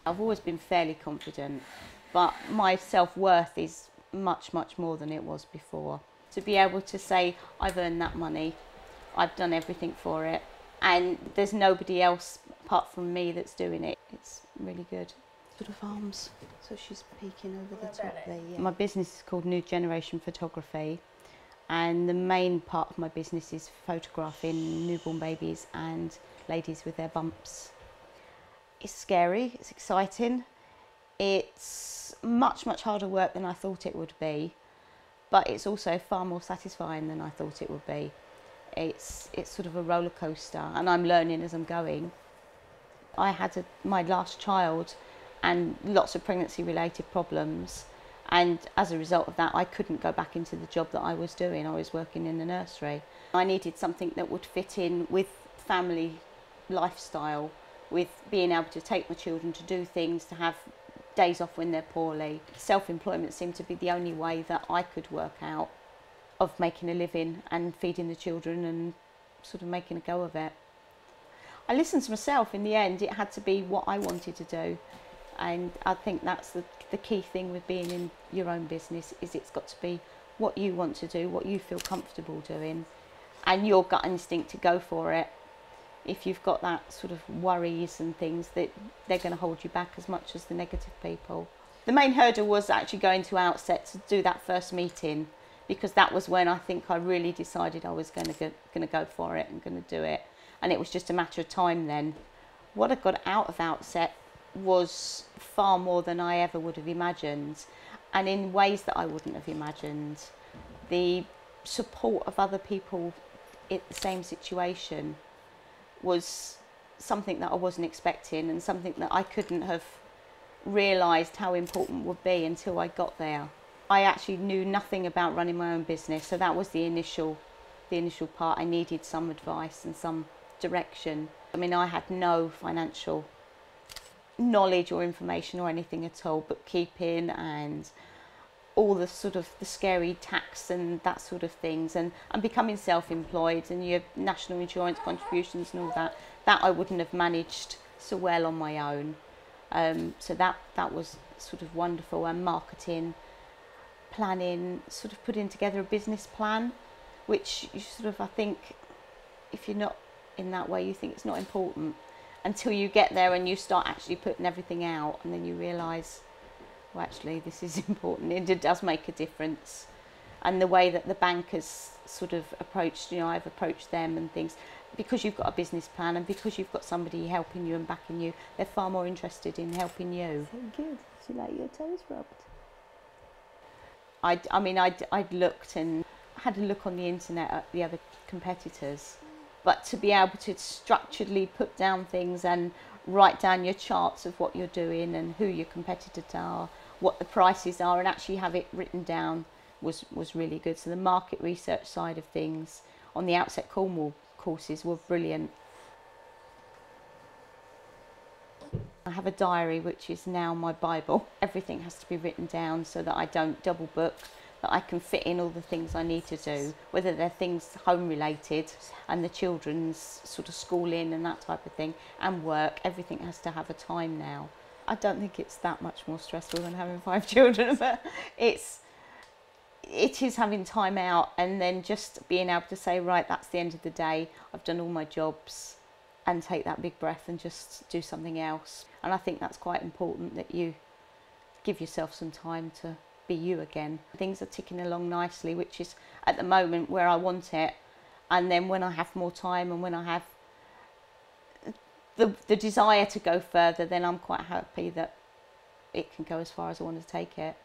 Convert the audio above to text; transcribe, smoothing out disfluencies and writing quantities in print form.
I've always been fairly confident, but my self-worth is much, much more than it was before. To be able to say, I've earned that money, I've done everything for it, and there's nobody else apart from me that's doing it, it's really good. Sort of arms, so she's peeking over the top there. Yeah. My business is called New Generation Photography, and the main part of my business is photographing newborn babies and ladies with their bumps. It's scary, it's exciting, it's much, much harder work than I thought it would be, but it's also far more satisfying than I thought it would be. It's sort of a roller coaster, and I'm learning as I'm going. I had my last child and lots of pregnancy related problems, and as a result of that I couldn't go back into the job that I was doing. I was working in the nursery. I needed something that would fit in with family lifestyle, with being able to take my children to do things, to have days off when they're poorly. Self-employment seemed to be the only way that I could work out of making a living and feeding the children and sort of making a go of it. I listened to myself. In the end, it had to be what I wanted to do, and I think that's the key thing with being in your own business, is it's got to be what you want to do, what you feel comfortable doing, and your gut instinct to go for it. If you've got that sort of worries and things, that they're going to hold you back as much as the negative people. The main hurdle was actually going to Outset to do that first meeting, because that was when I think I really decided I was going to go for it and going to do it, and it was just a matter of time then. What I got out of Outset was far more than I ever would have imagined, and in ways that I wouldn't have imagined. The support of other people in the same situation was something that I wasn't expecting, and something that I couldn't have realised how important would be until I got there. I actually knew nothing about running my own business, so that was the initial part. I needed some advice and some direction. I mean, I had no financial knowledge or information or anything at all, bookkeeping and all the sort of the scary tax and that sort of things, and becoming self-employed and your national insurance contributions and all that I wouldn't have managed so well on my own. So that was sort of wonderful. And marketing, planning, sort of putting together a business plan, which you sort of, I think, if you're not in that way, you think it's not important until you get there and you start actually putting everything out, and then you realise, well, actually this is important, it does make a difference. And the way that the bank has sort of approached, you know, I've approached them and things, because you've got a business plan and because you've got somebody helping you and backing you, they're far more interested in helping you. So good. Do you like your toes rubbed? I mean, I'd looked and had a look on the internet at the other competitors, but to be able to structuredly put down things and write down your charts of what you're doing and who your competitors are, what the prices are, and actually have it written down was really good. So the market research side of things on the Outset Cornwall courses were brilliant. I have a diary which is now my Bible. Everything has to be written down so that I don't double book, that I can fit in all the things I need to do, whether they're things home related and the children's sort of schooling and that type of thing, and work. Everything has to have a time now. I don't think it's that much more stressful than having 5 children, but it is having time out, and then just being able to say, right, that's the end of the day, I've done all my jobs, and take that big breath and just do something else. And I think that's quite important, that you give yourself some time to be you again. Things are ticking along nicely, which is at the moment where I want it, and then when I have more time and when I have the desire to go further, then I'm quite happy that it can go as far as I want to take it.